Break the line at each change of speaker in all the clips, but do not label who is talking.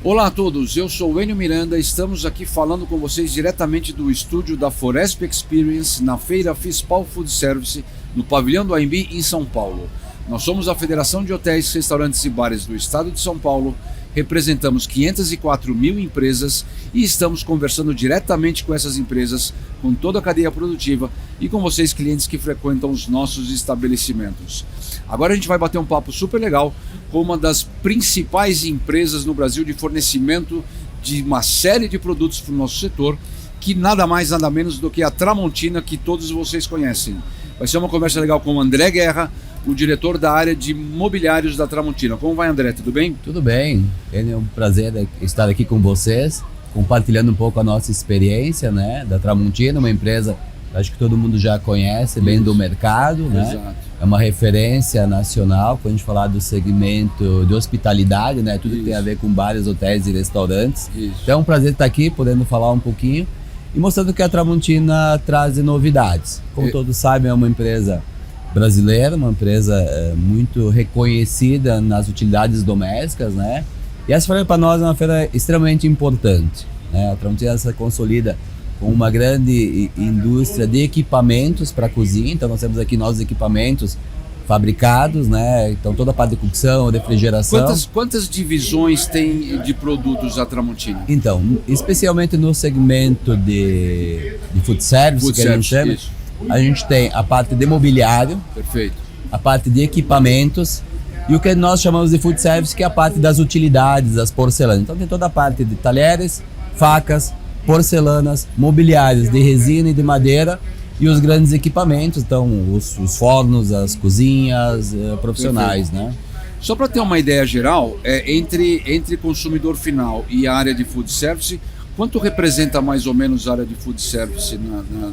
Olá a todos, eu sou o Enio Miranda, estamos aqui falando com vocês diretamente do estúdio da Foresp Experience na feira FISPAL Food Service, no pavilhão do AMB em São Paulo. Nós somos a Federação de Hotéis, Restaurantes e Bares do Estado de São Paulo, representamos 504 mil empresas e estamos conversando diretamente com essas empresas, com toda a cadeia produtiva e com vocês clientes que frequentam os nossos estabelecimentos. Agora a gente vai bater um papo super legal com uma das principais empresas no Brasil de fornecimento de uma série de produtos para o nosso setor, que nada mais nada menos do que a Tramontina, que todos vocês conhecem. Vai ser uma conversa legal com o André Guerra, o diretor da área de mobiliários da Tramontina. Como vai, André? Tudo bem?
Tudo bem. É um prazer estar aqui com vocês, compartilhando um pouco a nossa experiência, né, da Tramontina, uma empresa acho que todo mundo já conhece, bem do mercado, né?
Exato.
É uma referência nacional quando a gente falar do segmento de hospitalidade, né? Tudo que tem a ver com bares, hotéis e restaurantes.
Isso.
Então é um prazer estar aqui, podendo falar um pouquinho e mostrando que a Tramontina traz novidades. Como todos sabem, é uma empresa brasileira, uma empresa muito reconhecida nas utilidades domésticas, né? E essa feira para nós é uma feira extremamente importante, né? A Tramontina se consolida com uma grande indústria de equipamentos para cozinha. Então nós temos aqui nossos equipamentos fabricados, né? Então toda a parte de cocção, refrigeração.
Quantas divisões tem de produtos a Tramontina?
Então, especialmente no segmento de food service, que a gente chama, a gente tem a parte de mobiliário,
perfeito,
a parte de equipamentos e o que nós chamamos de food service, que é a parte das utilidades, das porcelanas. Então tem toda a parte de talheres, facas, porcelanas, mobiliários de resina e de madeira e os grandes equipamentos, então os fornos, as cozinhas profissionais, né?
Só para ter uma ideia geral, entre consumidor final e a área de food service, quanto representa mais ou menos a área de food service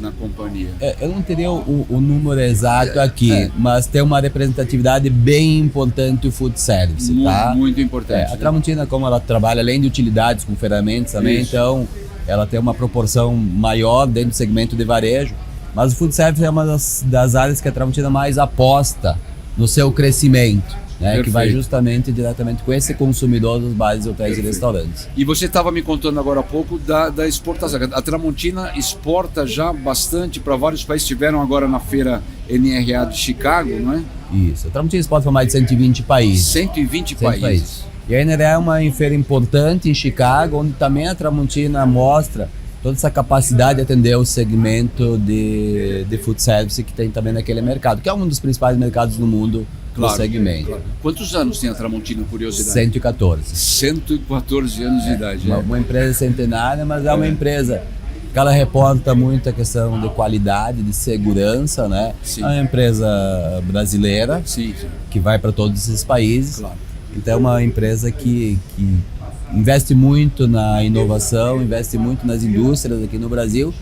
na companhia?
Eu não teria o número exato aqui, mas tem uma representatividade bem importante o food service, tá?
Muito importante.
A Tramontina, como ela trabalha além de utilidades com ferramentas também, então ela tem uma proporção maior dentro do segmento de varejo, mas o food service é uma das áreas que a Tramontina mais aposta no seu crescimento, né, que vai justamente diretamente com esse consumidor dos bares, hotéis e restaurantes.
E você estava me contando agora há pouco da exportação. A Tramontina exporta já bastante para vários países, estiveram agora na feira NRA de Chicago, não é?
Isso, a Tramontina exporta para mais de 120 países.
120 países.
E a NRA é uma feira importante em Chicago, onde também a Tramontina mostra toda essa capacidade de atender o segmento de food service que tem também naquele mercado, que é um dos principais mercados do mundo no segmento. Claro.
Quantos anos tem a Tramontina, curiosidade?
114.
114 anos de idade.
Uma empresa centenária, mas é uma empresa que ela reporta muito a questão de qualidade, de segurança, né?
Sim.
É uma empresa brasileira, que vai para todos esses países.
Claro.
Então é uma empresa que investe muito na inovação, investe muito nas indústrias aqui no Brasil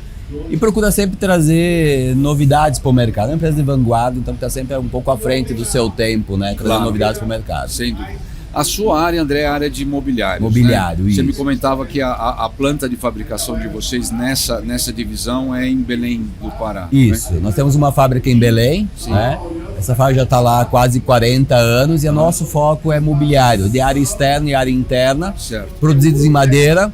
e procura sempre trazer novidades para o mercado. É uma empresa de vanguarda, então está sempre um pouco à frente do seu tempo, né? Trazendo novidades para o mercado.
Sem dúvida. A sua área, André, é a área de mobiliário.
Mobiliário,
né?
isso.
Você me comentava que a planta de fabricação de vocês nessa divisão é em Belém do Pará.
Isso,
né?
Nós temos uma fábrica em Belém, né? Essa fábrica já está lá há quase 40 anos e o nosso foco é mobiliário, de área externa e área interna, produzidos em madeira,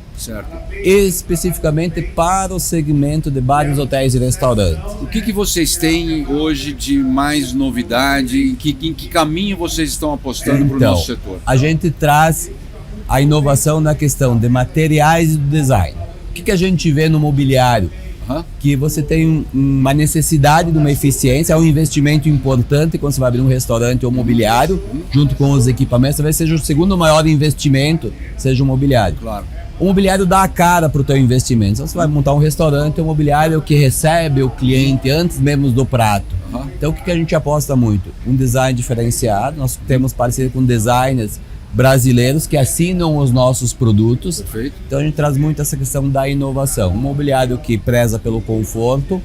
especificamente para o segmento de bares, hotéis e restaurantes.
O que vocês têm hoje de mais novidade? Em que caminho vocês estão apostando para o nosso setor?
A gente traz a inovação na questão de materiais e do design. O que a gente vê no mobiliário? Que você tem uma necessidade de uma eficiência, é um investimento importante quando você vai abrir um restaurante ou mobiliário, junto com os equipamentos, talvez seja o segundo maior investimento, seja o mobiliário.
Claro.
O mobiliário dá a cara para o teu investimento. Então, você vai montar um restaurante, o mobiliário é o que recebe o cliente antes mesmo do prato. Então o que a gente aposta muito? Um design diferenciado, nós temos parceria com designers brasileiros que assinam os nossos produtos.
Perfeito.
Então a gente traz muito essa questão da inovação. Um mobiliário que preza pelo conforto,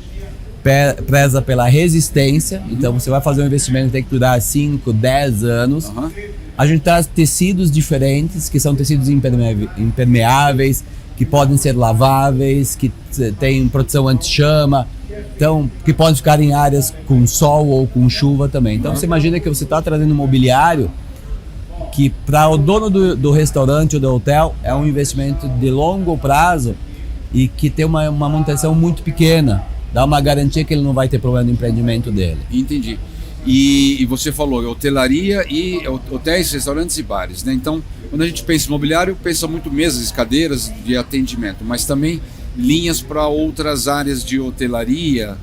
preza pela resistência. Então você vai fazer um investimento que tem que durar 5, 10 anos. A gente traz tecidos diferentes, que são tecidos impermeáveis, que podem ser laváveis, que têm proteção anti-chama, então, que podem ficar em áreas com sol ou com chuva também. Então você imagina que você está trazendo um mobiliário que para o dono do restaurante ou do hotel é um investimento de longo prazo e que tem uma manutenção muito pequena, dá uma garantia que ele não vai ter problema no empreendimento dele.
Entendi. E você falou hotelaria e hotéis, restaurantes e bares, né? Então, quando a gente pensa em imobiliário, pensa muito mesas, cadeiras de atendimento, mas também linhas para outras áreas de hotelaria,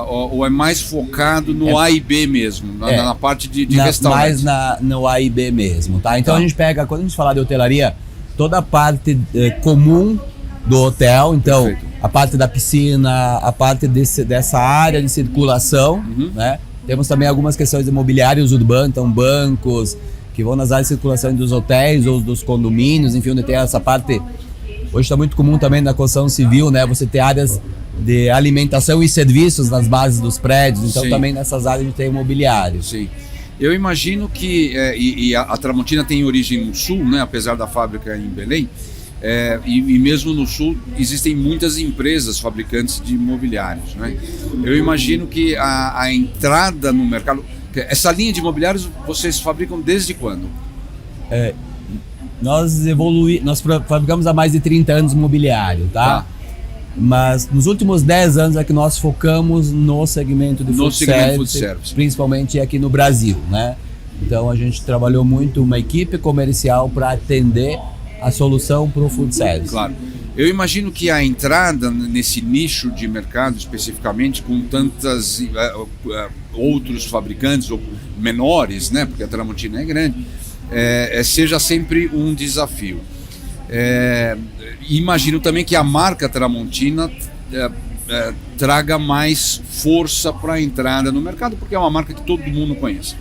ou é mais focado no A e B mesmo, na parte de restaurante?
Mais no A e B mesmo, tá? Então a gente pega, quando a gente fala de hotelaria, toda a parte comum do hotel, então perfeito. A parte da piscina, a parte dessa área de circulação, né? Temos também algumas questões imobiliárias urbanas, então bancos que vão nas áreas de circulação dos hotéis ou dos condomínios, enfim, onde tem essa parte. Hoje está muito comum também na construção civil, né? Você ter áreas de alimentação e serviços nas bases dos prédios, então sim. Também nessas áreas a gente tem imobiliário.
Sim. Eu imagino que, a Tramontina tem origem no sul, né? Apesar da fábrica em Belém, e mesmo no sul existem muitas empresas fabricantes de imobiliários, né? Eu imagino que a entrada no mercado, essa linha de imobiliários vocês fabricam desde quando?
Nós fabricamos há mais de 30 anos imobiliário, tá? Mas nos últimos 10 anos é que nós focamos no segmento de food service, principalmente aqui no Brasil, né? Então a gente trabalhou muito uma equipe comercial para atender a solução para o food service.
Claro. Eu imagino que a entrada nesse nicho de mercado, especificamente com tantas outros fabricantes ou menores, né? Porque a Tramontina é grande, seja sempre um desafio. Imagino também que a marca Tramontina traga mais força para a entrada no mercado, porque é uma marca que todo mundo conhece.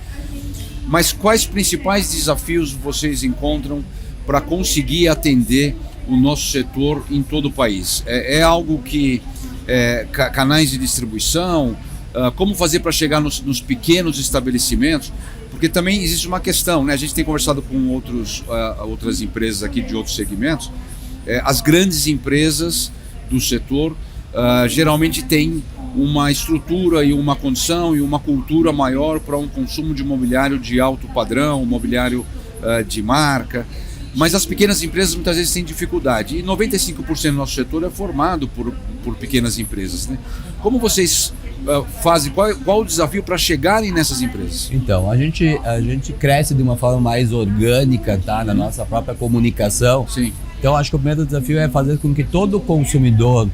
Mas quais principais desafios vocês encontram para conseguir atender o nosso setor em todo o país? É algo que canais de distribuição, como fazer para chegar nos pequenos estabelecimentos? Porque também existe uma questão, né? A gente tem conversado com outras empresas aqui de outros segmentos. As grandes empresas do setor geralmente têm uma estrutura e uma condição e uma cultura maior para um consumo de imobiliário de alto padrão, imobiliário de marca. Mas as pequenas empresas muitas vezes têm dificuldade. E 95% do nosso setor é formado por pequenas empresas, né? Como vocês fazem? Qual o desafio para chegarem nessas empresas?
Então, a gente cresce de uma forma mais orgânica, tá? Na nossa própria comunicação.
Sim.
Então, acho que o primeiro desafio é fazer com que todo consumidor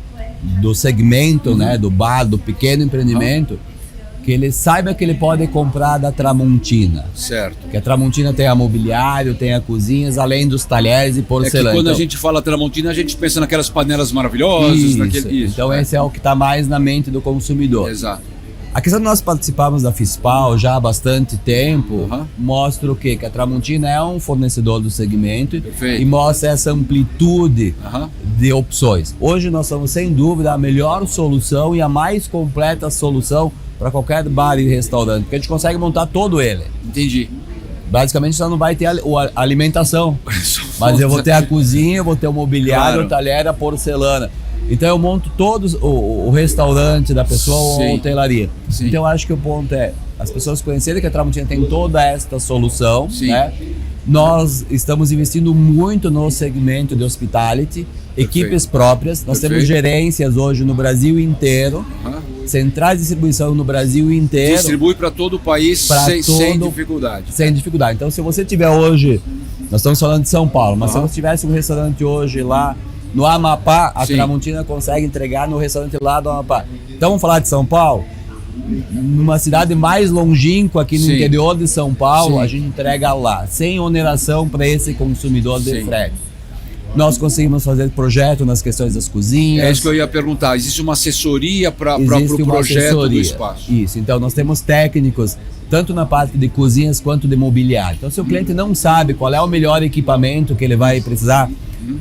do segmento, né, do bar, do pequeno empreendimento, que ele saiba que ele pode comprar da Tramontina.
Certo.
Que a Tramontina tem a mobiliário, tem a cozinhas, além dos talheres e porcelana.
Quando a gente fala Tramontina, a gente pensa naquelas panelas maravilhosas.
Isso. Então esse é o que está mais na mente do consumidor.
Exato.
A questão de nós participarmos da FISPAL já há bastante tempo mostra o quê? Que a Tramontina é um fornecedor do segmento. Perfeito. E mostra essa amplitude de opções. Hoje nós somos, sem dúvida, a melhor solução e a mais completa solução para qualquer bar e restaurante, porque a gente consegue montar todo ele.
Entendi.
Basicamente só não vai ter a alimentação, mas eu vou ter a cozinha, eu vou ter o mobiliário, claro. O talher, a porcelana. Então eu monto todos o restaurante da pessoa ou a hotelaria. Sim. Então eu acho que o ponto é as pessoas conhecerem que a Tramontina tem toda esta solução, né? Nós estamos investindo muito no segmento de hospitality, equipes próprias. Nós temos gerências hoje no Brasil inteiro, centrais de distribuição no Brasil inteiro.
Distribui para todo o país sem dificuldade.
Sem dificuldade. Então, se você tiver hoje, nós estamos falando de São Paulo, mas se você tivesse um restaurante hoje lá no Amapá, a Tramontina consegue entregar no restaurante lá do Amapá. Então, vamos falar de São Paulo? Numa cidade mais longínqua aqui no interior de São Paulo, a gente entrega lá, sem oneração para esse consumidor de frete. Nós conseguimos fazer projeto nas questões das cozinhas.
É isso que eu ia perguntar. Existe uma assessoria para o projeto do espaço?
Isso. Então, nós temos técnicos, tanto na parte de cozinhas quanto de mobiliário. Então, se o cliente não sabe qual é o melhor equipamento que ele vai precisar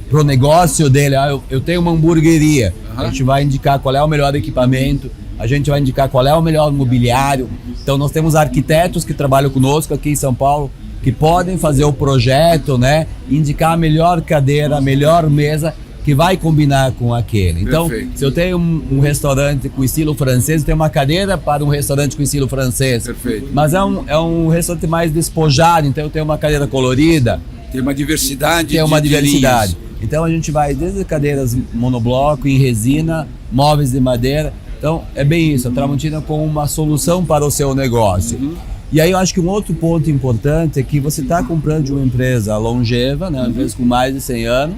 para o negócio dele, eu tenho uma hamburgueria, a gente vai indicar qual é o melhor equipamento, a gente vai indicar qual é o melhor mobiliário. Então, nós temos arquitetos que trabalham conosco aqui em São Paulo, que podem fazer o projeto, né? Indicar a melhor cadeira, a melhor mesa, que vai combinar com aquele. Então,
Perfeito.
se eu tenho um restaurante com estilo francês, eu tenho uma cadeira para um restaurante com estilo francês.
Perfeito.
Mas é um restaurante mais despojado, então eu tenho uma cadeira colorida.
Tem uma diversidade.
Tem uma
de
diversidade.
linhas.
Então a gente vai desde cadeiras monobloco, em resina, móveis de madeira. Então é bem isso, a Tramontina como uma solução para o seu negócio. E aí eu acho que um outro ponto importante é que você está comprando de uma empresa longeva, né, uma empresa com mais de 100 anos,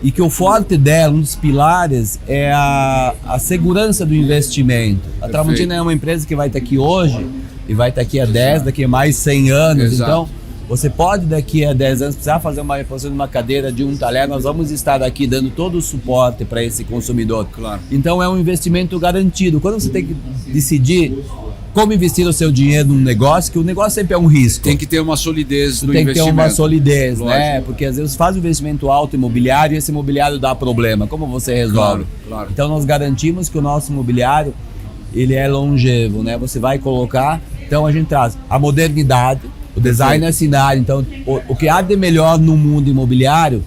e que o forte dela, um dos pilares, é a segurança do investimento. A Tramontina é uma empresa que vai estar aqui hoje e vai estar aqui a 10, daqui a mais 100 anos.
Exato.
Então, você pode daqui a 10 anos precisar fazer uma reposição de uma cadeira, de um talher, nós vamos estar aqui dando todo o suporte para esse consumidor.
Claro.
Então é um investimento garantido. Quando você tem que decidir como investir o seu dinheiro num negócio, que o negócio sempre é um risco.
Tem que ter uma solidez do
Tem que ter
investimento.
uma solidez,
Lógico.
né? Porque às vezes faz um investimento alto imobiliário e esse imobiliário dá problema. Como você resolve?
Claro.
Então nós garantimos que o nosso imobiliário ele é longevo, né? Você vai colocar, então a gente traz a modernidade, o design assinário. Então o que há de melhor no mundo imobiliário,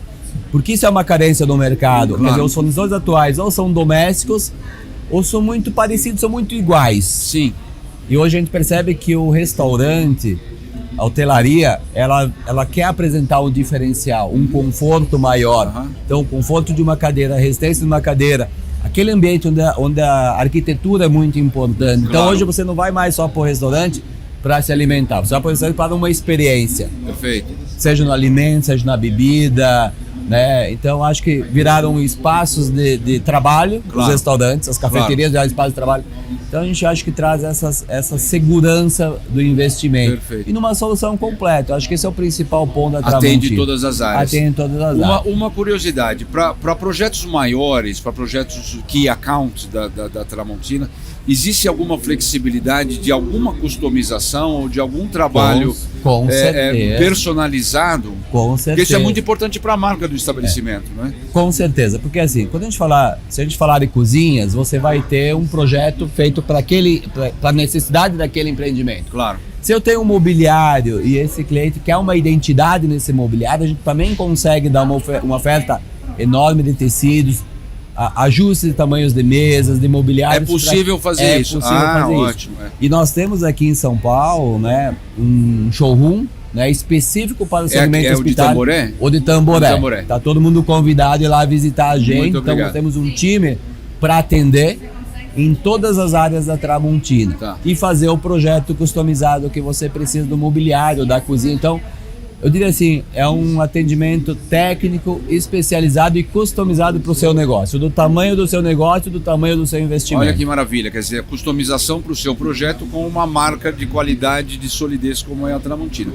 porque isso é uma carência do mercado.
Claro.
Quer dizer, os fornecedores atuais ou são domésticos ou são muito parecidos, são muito iguais.
Sim.
E hoje a gente percebe que o restaurante, a hotelaria, ela quer apresentar um diferencial, um conforto maior. Então, o conforto de uma cadeira, a resistência de uma cadeira, aquele ambiente onde a arquitetura é muito importante. Então,
Claro.
hoje você não vai mais só para o restaurante para se alimentar, você vai para o restaurante para uma experiência,
Perfeito.
seja no alimento, seja na bebida, né? Então, acho que viraram espaços de trabalho,
Claro.
os restaurantes, as cafeterias viraram espaços de trabalho. Então a gente acha que traz essa segurança do investimento.
Perfeito.
E numa solução completa. Eu acho que esse é o principal ponto da Tramontina.
Atende todas as áreas.
Atende todas as áreas.
Uma curiosidade, para projetos maiores, para projetos key account da Tramontina, existe alguma flexibilidade de alguma customização ou de algum trabalho
Com certeza.
personalizado?
Com
Porque
certeza.
isso é muito importante para a marca do estabelecimento, né?
Com certeza. Porque assim, quando se a gente falar de cozinhas, você vai ter um projeto feito para a necessidade daquele empreendimento.
Claro.
Se eu tenho um mobiliário e esse cliente quer uma identidade nesse mobiliário, a gente também consegue dar uma oferta enorme de tecidos, ajustes de tamanhos de mesas, de mobiliários.
É possível fazer isso? Ótimo. É.
E nós temos aqui em São Paulo, né, um showroom, né, específico para o segmento
o de
hospitalário.
Tamboré?
O de Tamboré.
De Tamboré.
Tá todo mundo convidado a ir lá visitar a gente.
Muito
Então
obrigado.
nós temos um time para atender em todas as áreas da Tramontina.
Tá.
E fazer o projeto customizado que você precisa do mobiliário, da cozinha. Então, eu diria assim, é um atendimento técnico, especializado e customizado para o seu negócio, do tamanho do seu negócio, do tamanho do seu investimento.
Olha que maravilha, quer dizer, a customização para o seu projeto com uma marca de qualidade, de solidez como é a Tramontina.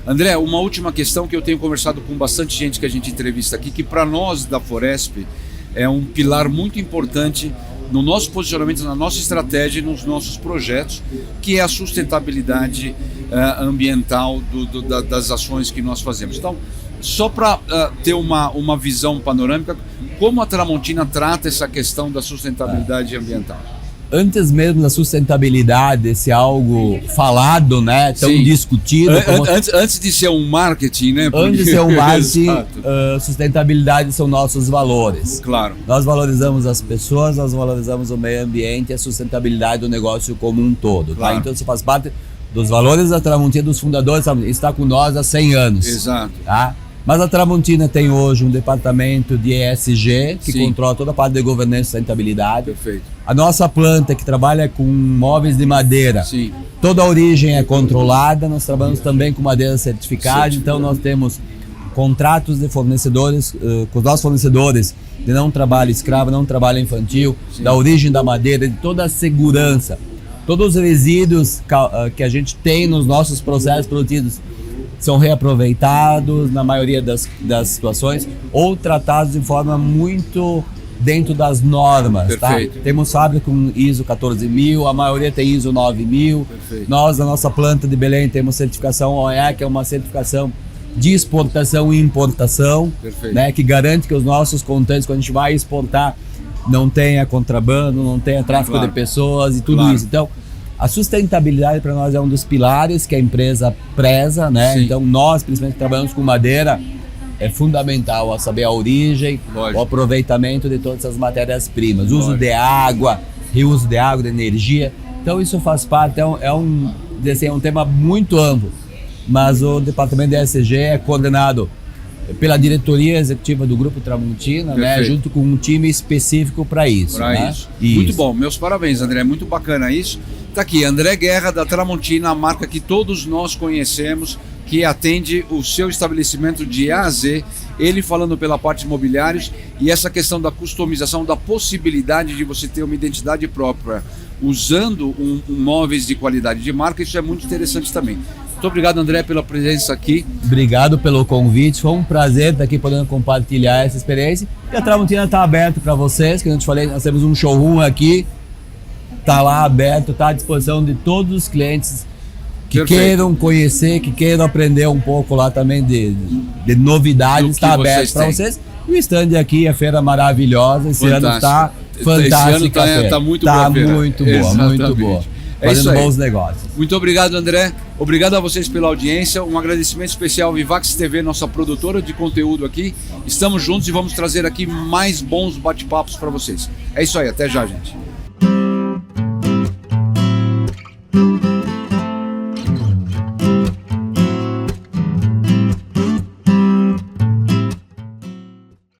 André, uma última questão que eu tenho conversado com bastante gente que a gente entrevista aqui, que para nós da Foresp é um pilar muito importante no nosso posicionamento, na nossa estratégia e nos nossos projetos, que é a sustentabilidade ambiental das ações que nós fazemos. Então, só para ter uma visão panorâmica, como a Tramontina trata essa questão da sustentabilidade ambiental?
Antes mesmo da sustentabilidade ser algo falado, né, tão
Sim.
discutido.
Antes de ser um marketing, né?
Antes de ser um marketing,
Exato.
sustentabilidade são nossos valores.
Claro.
Nós valorizamos as pessoas, nós valorizamos o meio ambiente e a sustentabilidade do negócio como um todo.
Claro.
Tá? Então isso faz parte dos valores da Tramontina, dos fundadores, está com nós há 100 anos.
Exato.
Tá? Mas a Tramontina tem hoje um departamento de ESG, que
Sim.
controla toda a parte de governança e sustentabilidade.
Perfeito.
A nossa planta, que trabalha com móveis de madeira,
Sim.
toda a origem é controlada. Nós trabalhamos também com madeira certificada, então nós temos contratos de fornecedores, com os nossos fornecedores, de não trabalho escravo, não trabalho infantil,
Sim.
da origem da madeira, de toda a segurança. Todos os resíduos que a gente tem nos nossos processos produtivos são reaproveitados na maioria das situações ou tratados de forma muito dentro das normas.
Perfeito.
Tá? Temos fábrica com ISO 14000, a maioria tem ISO 9000.
Perfeito.
Nós, na nossa planta de Belém, temos certificação OEA, que é uma certificação de exportação e importação,
Perfeito.
né, que garante que os nossos contêineres, quando a gente vai exportar, não tenha contrabando, não tenha tráfico
Claro.
de pessoas e tudo
Claro.
isso. Então, a sustentabilidade para nós é um dos pilares que a empresa preza, né?
Sim.
Então, nós, principalmente, trabalhamos com madeira, é fundamental saber a origem,
Lógico.
o aproveitamento de todas as matérias-primas, uso
Lógico.
de água, reuso de água, de energia. Então isso faz parte, é um tema muito amplo, mas o departamento de ESG é coordenado pela diretoria executiva do Grupo Tramontina, né,
Perfeito.
junto com um time específico para isso.
Para
né?
isso. Muito bom, meus parabéns, André, muito bacana isso. Tá aqui, André Guerra da Tramontina, a marca que todos nós conhecemos, que atende o seu estabelecimento de A a Z, ele falando pela parte de imobiliários e essa questão da customização, da possibilidade de você ter uma identidade própria usando móveis de qualidade de marca, isso é muito interessante também. Muito obrigado, André, pela presença aqui.
Obrigado pelo convite, foi um prazer estar aqui podendo compartilhar essa experiência. E a Tramontina está aberta para vocês, que eu te falei, nós temos um showroom aqui, está lá aberto, está à disposição de todos os clientes que
Perfeito.
queiram conhecer, que queiram aprender um pouco lá também de novidades, está aberto para vocês. E o stand aqui, a feira maravilhosa, esse ano está fantástica.
Esse ano está muito boa.
Está muito boa, muito boa.
É isso
Fazendo
aí.
bons negócios.
Muito obrigado, André. Obrigado a vocês pela audiência. Um agradecimento especial ao Vivax TV, nossa produtora de conteúdo aqui. Estamos juntos e vamos trazer aqui mais bons bate-papos para vocês. É isso aí, até já, gente.